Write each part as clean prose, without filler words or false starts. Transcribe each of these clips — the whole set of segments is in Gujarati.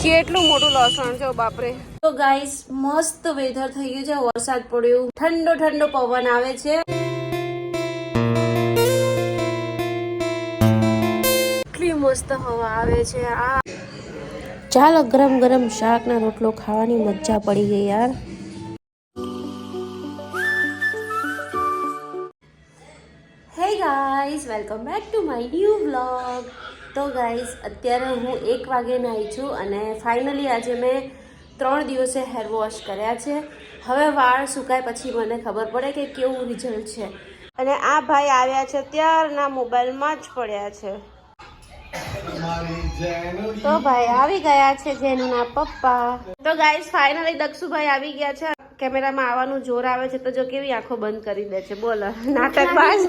કેટલું મોટું લસણ છે બાપરે. તો ગાઈસ મસ્ત વેધર થઈ ગયું છે, વરસાદ પડ્યો, ઠંડો ઠંડો પવન આવે છે, એટલી મસ્ત હવા આવે છે. આ ચાલો ગરમ ગરમ શાક ના રોટલો ખાવાની મજા પડી ગઈ યાર. હે guys, welcome back to my new vlog. તો ગાઈસ અત્યારે હું 1 વાગે નાહી છું અને ફાઇનલી આજે મેં 3 દિવસે હેર વોશ કર્યા છે. હવે વાળ સુકાય પછી મને ખબર પડે કે કેવું રિઝલ્ટ છે. અને આ ભાઈ આવ્યા છે ત્યારના મોબાઈલમાં જ પડ્યા છે. તો ભાઈ આવી ગયા છે જેનુના પપ્પા. તો ગાઈસ ફાઇનલી દક્ષુભાઈ આવી ગયા છે. કેમેરામાં આવવાનું જોર આવે છે તો જો કેવી આંખો બંધ કરી દે છે. બોલો નાટકબાજ.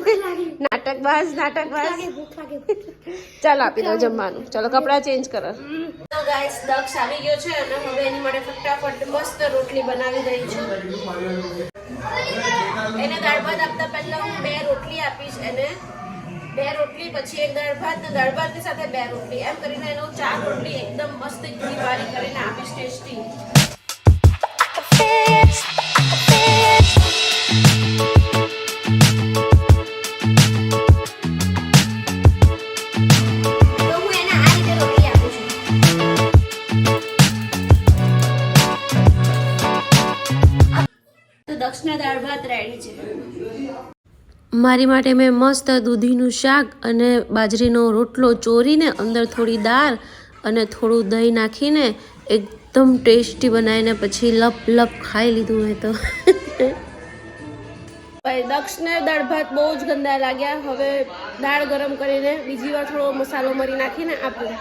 ચાલો આપી દો જમવાનું. ચલો કપડા ચેન્જ કરો. તો ગાઈસ દક્ષ આવી ગયો છે અને હવે એની માટે ફટાફટ મસ્ત રોટલી બનાવી રહી છું. એને દાળ ભાત આપતા પહેલા હું 2 રોટલી આપીશ. એને 2 રોટલી, પછી એક દાળ ભાત, દાળ ભાતની સાથે 2 રોટલી, એમ કરીને એનો 4 રોટલી એકદમ મસ્ત ઘી વાળી કરીને આપીશ ટેસ્ટી. દક્ષના દાળ ભાત રેડી છે. મારી માટે મેં મસ્ત દૂધીનું શાક અને બાજરીનો રોટલો ચોરીને અંદર થોડી દાળ અને થોડું દહીં નાખીને એકદમ ટેસ્ટી બનાવીને પછી લપ લપ ખાઈ લીધું મેં તો. ભાઈ દક્ષને દાળ ભાત બહુ જ ગંદા લાગ્યા. હવે દાળ ગરમ કરીને બીજી વાર થોડો મસાલો મરી નાખીને આપું.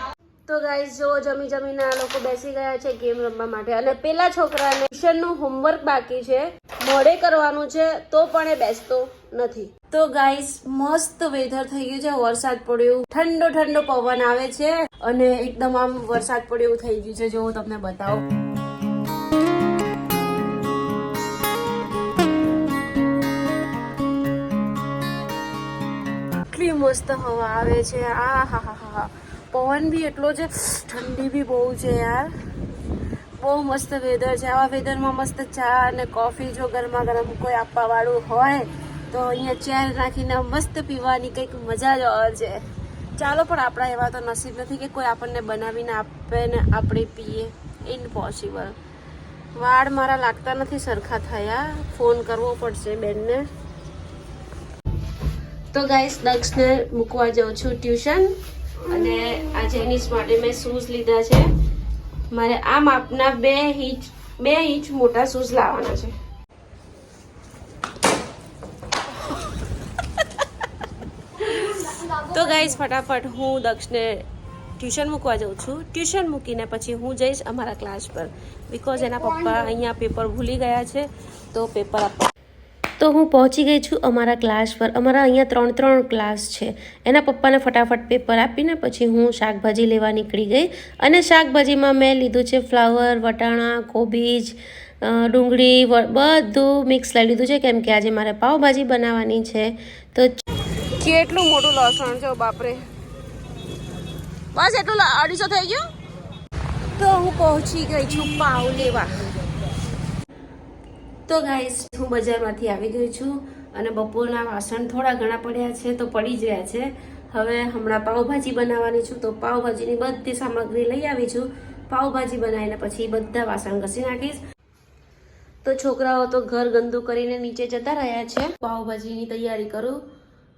તો ગાઈસ જો જમીને આ લોકો બેસી ગયા છે ગેમ રમવા માટે. અને પેલા છોકરાને ટ્યુશનનું હોમવર્ક બાકી છે, મોડે કરવાનું છે, તો પણ એ બેસતો નથી. તો ગાઈસ મસ્ત વેધર થઈ ગયું છે, વરસાદ પડ્યો, ઠંડો ઠંડો પવન આવે છે અને એકદમ આમ વરસાદ પડ્યો એવું થઈ ગયું છે. જો હું તમને બતાવું. એટલી મસ્ત હવા આવે છે. આ હા હા હા. પવન બી એટલો છે, ઠંડી બી બહુ છે યાર. બહુ મસ્ત વેધર છે. આવા વેધરમાં મસ્ત ચા અને કોફી જો ગરમા ગરમ કોઈ આપવા વાળું હોય તો અહીંયા ચેર નાખીને મસ્ત પીવાની કંઈક મજા જ ઓર છે. ચાલો પણ આપણા એવા તો નસીબ નથી કે કોઈ આપણને બનાવીને આપે ને આપણે પીએ. ઇમ્પોસિબલ. વાળ મારા લાગતા નથી સરખા થયા, ફોન કરવો પડશે બેનને. તો ગાઈસ દક્ષને મૂકવા જાઉં છું ટ્યુશન. અને આ જેનિસ માટે મેં શૂઝ લીધા છે. મારે આ માપના 2 ઇંચ મોટા શૂઝ લાવવાના છે. તો ગાઈસ ફટાફટ હું દક્ષને ટ્યુશન મૂકવા જાઉં છું. ટ્યુશન મૂકીને પછી હું જઈશ અમારા ક્લાસ પર, બિકોઝ એના પપ્પા અહીંયા પેપર ભૂલી ગયા છે તો પેપર આપવા. તો હું પહોંચી ગઈ છું અમારા ક્લાસ પર. અમારા અહીંયા 3 ક્લાસ છે. એના પપ્પાને ફટાફટ પેપર આપીને પછી હું શાકભાજી લેવા નીકળી ગઈ. અને શાકભાજીમાં મેં લીધું છે ફ્લાવર, વટાણા, કોબીજ, ડુંગળી, બધું મિક્સ લઈ લીધું છે કેમ કે આજે મારે પાવભાજી બનાવવાની છે. તો કેટલું મોટું લસણ છે બાપરે. બસ એટલું 250 થઈ ગયું. તો હું પહોંચી ગઈ છું પાવ લેવા. તો ગાઈસ હું બજારમાંથી આવી ગઈ છું અને બપોરના વાસણ થોડા ઘણા પડ્યા છે તો પડી જ રહ્યા છે. હવે હમણાં પાવભાજી બનાવવાની છું તો પાવભાજીની બધી સામગ્રી લઈ આવી છું. પાવભાજી બનાવીને પછી બધા વાસણ ઘસી નાખીશ. તો છોકરાઓ તો ઘર ગંદુ કરીને નીચે જતા રહ્યા છે. પાવભાજીની તૈયારી કરું.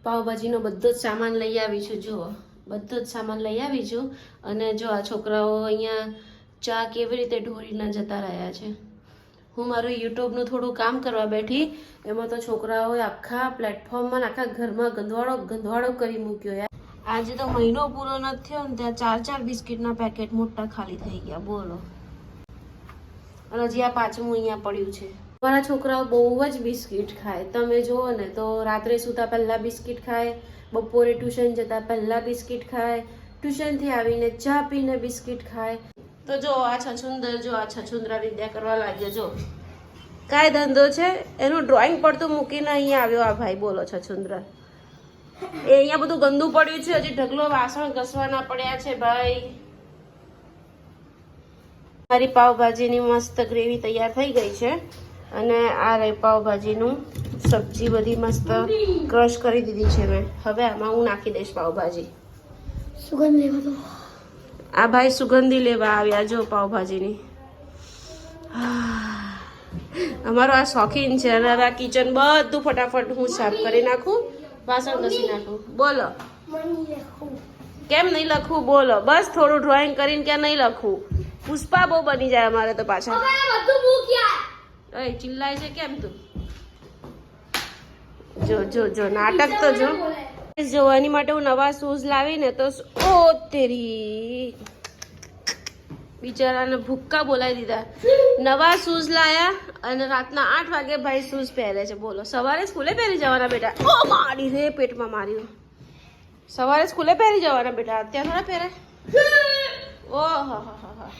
પાવભાજીનો બધો જ સામાન લઈ આવી છું. જુઓ બધો જ સામાન લઈ આવી છું. અને જો આ છોકરાઓ અહીંયા ચા કેવી રીતે ઢોરીને જતા રહ્યા છે. હું મારું યુટ્યુબનું થોડું કામ કરવા બેઠી, એમાં તો છોકરાઓએ આખા પ્લેટફોર્મમાં આખા ઘરમાં ગંધવાળો કરી મૂક્યો યાર. આજે તો મહિનો પૂરો નથી થયો ને ત્યાં 4 બિસ્કિટના પેકેટ મોટા ખાલી થઈ ગયા. બોલો. અને હજી આ 5મું અહીંયા પડ્યું છે. મારા છોકરાઓ બહુ જ બિસ્કિટ ખાય. તમે જુઓ ને તો રાત્રે સૂતા પહેલાં બિસ્કિટ ખાય, બપોરે ટ્યુશન જતા પહેલાં બિસ્કિટ ખાય, ટ્યુશનથી આવીને ચા પીને બિસ્કિટ ખાય. તો જો આ છછુંદરા વિદ્યા કરવા લાગ્યો. જો કાંઈ ધંધો છે એનું ડ્રોઈંગ પડતું મૂકીને અહીંયા આવ્યો આ ભાઈ. બોલો છછુંદરા. એ અહીંયા બધું ગંદુ પડ્યું છે, હજી ઢગલો વાસણ ઘસવાના પડ્યા છે ભાઈ. મારી પાવભાજીની મસ્ત ગ્રેવી તૈયાર થઈ ગઈ છે અને આ રહી પાવભાજીનું સબ્જી બધી મસ્ત ક્રશ કરી દીધી છે મેં. હવે આમાં હું નાખી દઈશ પાવભાજી. સુગંધ લેવા દો. આ ભાઈ સુગંધી લેવા આવ્યા જો પાવભાજીની. અમારો આ શોખીન છે અને હવે આ કિચન બધું ફટાફટ હું સાફ કરી નાખું, વાસણ ઘસી નાખું. બોલો કેમ નહીં લખવું? બોલો બસ થોડું ડ્રોઈંગ કરીને ક્યાં નહીં લખવું. પુષ્પા બહુ બની જાય અમારે તો પાછા. ઓય ચિલ્લાય છે કેમ તું? જો જો જો નાટક તો જો. જોવાની માટે હું નવા શૂઝ લાવીને તો ઓ તેરી બિચારાને ભૂક્કા બોલાવી દીધા. નવા શૂઝ લાયા અને રાતના 8 વાગે ભાઈ શૂઝ પહેરે છે. બોલો સવારે સ્કૂલે પહેરી જવાના બેટા? ઓ મારી રે પેટમાં માર્યું. સવારે સ્કૂલે પહેરી જવાના બેટા, અત્યારે થોડા પહેરે. ઓ હા હા હા હા